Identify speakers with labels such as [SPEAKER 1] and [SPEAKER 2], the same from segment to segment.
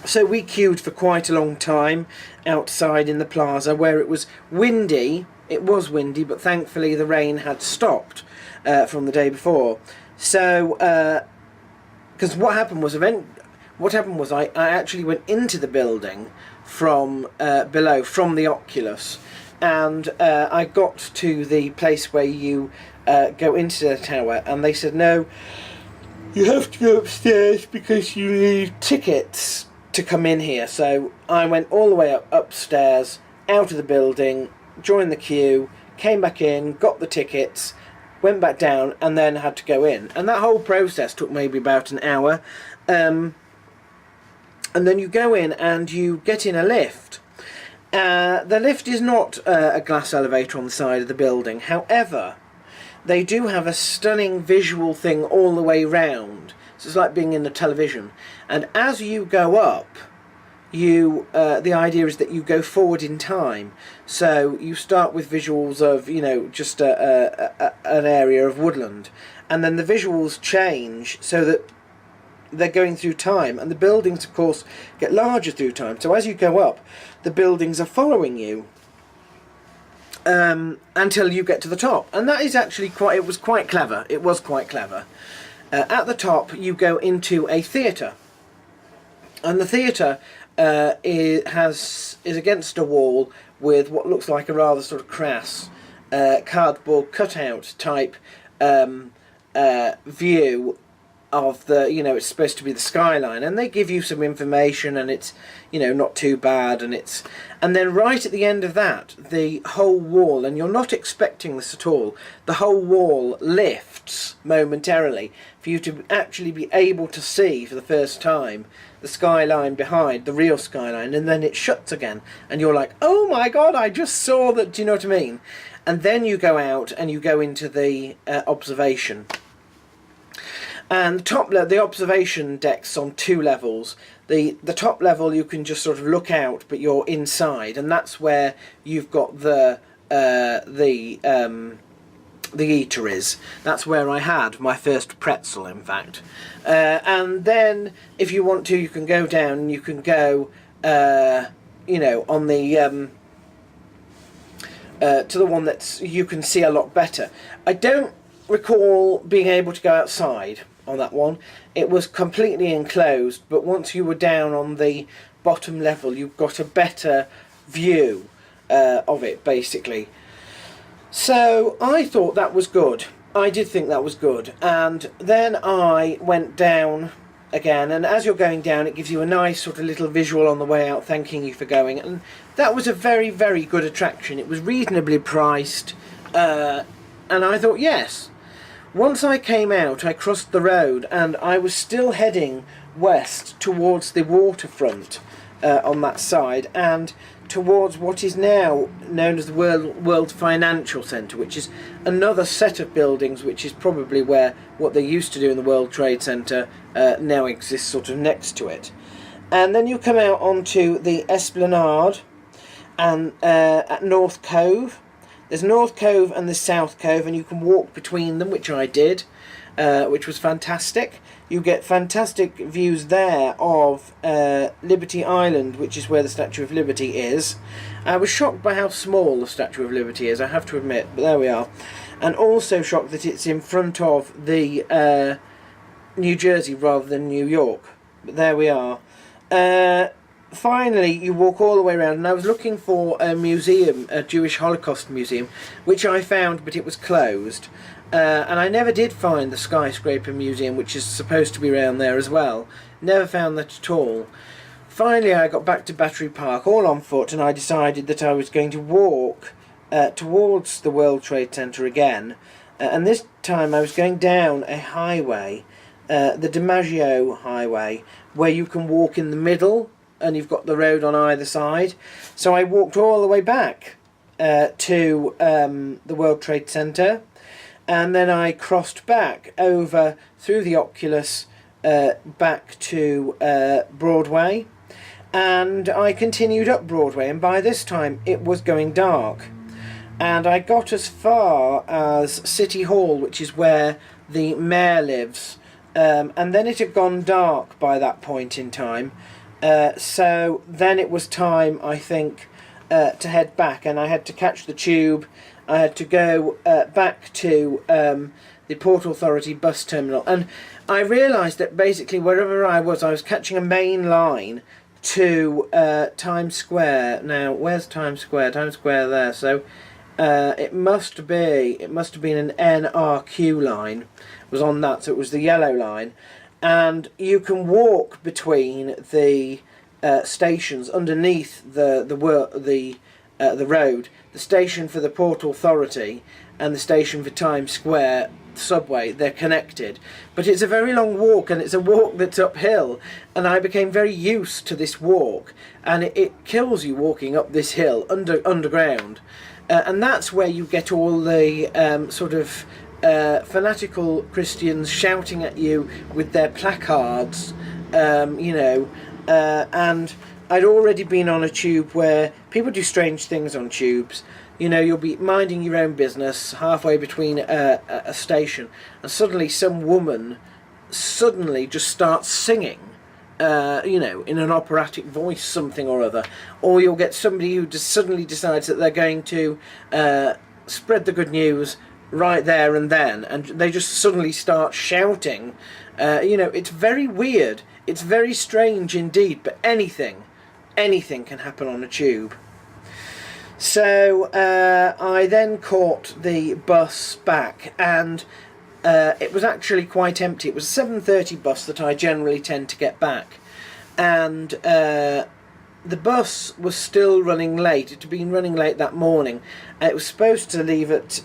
[SPEAKER 1] So we queued for quite a long time outside in the plaza where it was windy. It was windy, but thankfully the rain had stopped from the day before. So, because what happened was I actually went into the building from below, from the Oculus, and I got to the place where you go into the tower, and they said, no, you have to go upstairs because you need tickets to come in here. So I went all the way upstairs, out of the building, joined the queue, came back in, got the tickets, went back down, and then had to go in. And that whole process took maybe about an hour. And then you go in and you get in a lift. The lift is not a glass elevator on the side of the building. However, they do have a stunning visual thing all the way round. So it's like being in a television. And as you go up, the idea is that you go forward in time. So you start with visuals of, just an area of woodland. And then the visuals change so that they're going through time. And the buildings, of course, get larger through time. So as you go up, the buildings are following you. Until you get to the top, and that is actually it was quite clever. It was quite clever. At the top you go into a theatre, and the theatre is against a wall with what looks like a rather sort of crass cardboard cutout type view of the, it's supposed to be the skyline, and they give you some information, and it's, not too bad, and then right at the end of that, the whole wall, and you're not expecting this at all, the whole wall lifts momentarily for you to actually be able to see for the first time the skyline behind, the real skyline, and then it shuts again, and you're like, oh my god, I just saw that, do you know what I mean? And then you go out and you go into the observation. And the observation deck's on 2 levels. The top level you can just sort of look out, but you're inside, and that's where you've got the eateries. That's where I had my first pretzel, in fact. And then, if you want to, you can go down and you can go, on the to the one that's you can see a lot better. I don't recall being able to go outside on that one. It was completely enclosed, but once you were down on the bottom level, you've got a better view of it, basically. So I thought that was good. I did think that was good. And then I went down again, and as you're going down, it gives you a nice sort of little visual on the way out thanking you for going, and that was a very, very good attraction. It was reasonably priced, and I thought, yes. Once I came out, I crossed the road, and I was still heading west towards the waterfront on that side, and towards what is now known as the World Financial Centre, which is another set of buildings, which is probably where what they used to do in the World Trade Centre now exists sort of next to it. And then you come out onto the Esplanade and at North Cove. There's North Cove and there's South Cove, and you can walk between them, which I did, which was fantastic. You get fantastic views there of Liberty Island, which is where the Statue of Liberty is. I was shocked by how small the Statue of Liberty is, I have to admit, but there we are. And also shocked that it's in front of the New Jersey rather than New York. But there we are. Finally, you walk all the way around, and I was looking for a museum, a Jewish Holocaust museum, which I found, but it was closed. And I never did find the Skyscraper Museum, which is supposed to be around there as well. Never found that at all. Finally, I got back to Battery Park, all on foot, and I decided that I was going to walk towards the World Trade Center again. And this time I was going down a highway, the DiMaggio Highway, where you can walk in the middle, and you've got the road on either side. So I walked all the way back to the World Trade Center, and then I crossed back over through the Oculus back to Broadway, and I continued up Broadway, and by this time it was going dark, and I got as far as City Hall, which is where the mayor lives, and then it had gone dark by that point in time. So then it was time, I think, to head back, and I had to catch the tube. I had to go back to the Port Authority bus terminal, and I realised that basically wherever I was catching a main line to Times Square. Now, where's Times Square? Times Square there. So it must have been an NRQ line. It was on that, so it was the yellow line, and you can walk between the stations underneath the road, the station for the Port Authority and the station for Times Square subway. They're connected, but it's a very long walk, and it's a walk that's uphill, and I became very used to this walk, and it kills you walking up this hill underground, and that's where you get all the sort of fanatical Christians shouting at you with their placards, and I'd already been on a tube where people do strange things on tubes. You'll be minding your own business halfway between a station, and suddenly some woman just starts singing, in an operatic voice, something or other. Or you'll get somebody who just suddenly decides that they're going to spread the good news right there and then, and they just suddenly start shouting. It's very weird. It's very strange indeed, but anything can happen on a tube. So I then caught the bus back, and it was actually quite empty. It was a 7:30 bus that I generally tend to get back, and the bus was still running late. It had been running late that morning. It was supposed to leave at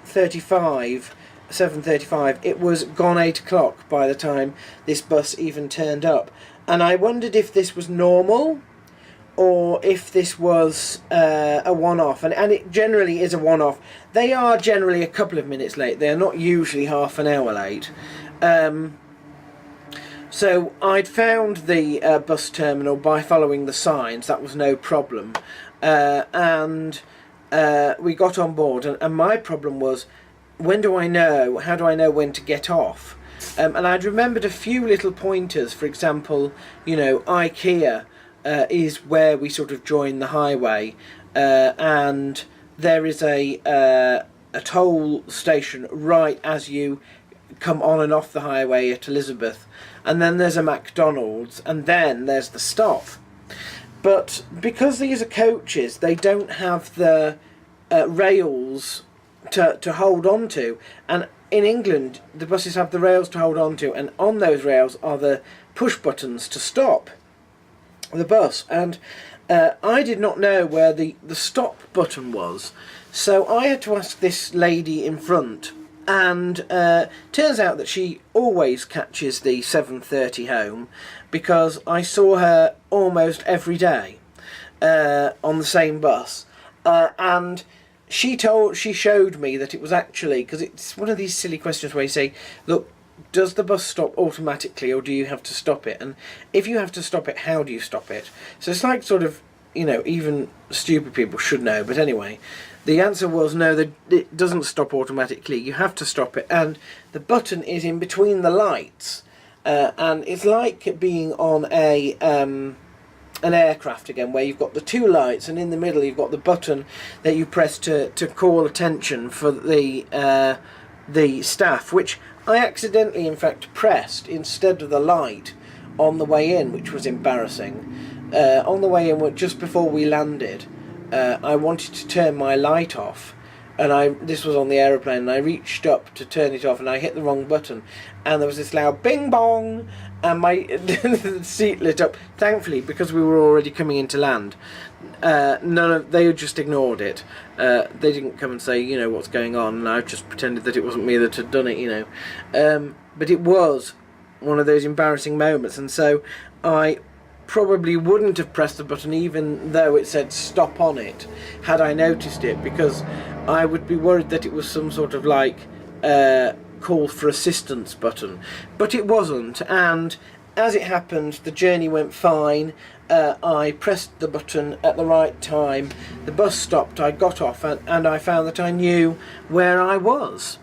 [SPEAKER 1] 7:35. It was gone 8 o'clock by the time this bus even turned up, and I wondered if this was normal, or if this was a one-off, and it generally is a one-off. They are generally a couple of minutes late. They are not usually half an hour late. So I'd found the bus terminal by following the signs. That was no problem, and we got on board, and my problem was, how do I know when to get off? And I'd remembered a few little pointers. For example, IKEA is where we sort of join the highway, and there is a toll station right as you come on and off the highway at Elizabeth, and then there's a McDonald's, and then there's the stop. But because these are coaches, they don't have the rails to hold on to, and in England the buses have the rails to hold on to, and on those rails are the push buttons to stop the bus, and I did not know where the stop button was, so I had to ask this lady in front, and turns out that she always catches the 7:30 home, because I saw her almost every day on the same bus, and she showed me that it was actually, because it's one of these silly questions where you say, look, does the bus stop automatically, or do you have to stop it? And if you have to stop it, how do you stop it? So it's like sort of, even stupid people should know. But anyway, the answer was no, it doesn't stop automatically. You have to stop it. And the button is in between the lights. And it's like being on an aircraft again, where you've got the two lights, and in the middle you've got the button that you press to call attention for the staff, which I accidentally in fact pressed instead of the light on the way in, which was embarrassing. On the way in, just before we landed, I wanted to turn my light off, and this was on the aeroplane, and I reached up to turn it off, and I hit the wrong button, and there was this loud bing bong, and my seat lit up. Thankfully, because we were already coming into land, they just ignored it. They didn't come and say, what's going on, and I just pretended that it wasn't me that had done it, but it was one of those embarrassing moments, and so I probably wouldn't have pressed the button even though it said stop on it, had I noticed it, because I would be worried that it was some sort of call for assistance button, but it wasn't. And as it happened, the journey went fine. I pressed the button at the right time, the bus stopped, I got off, and I found that I knew where I was.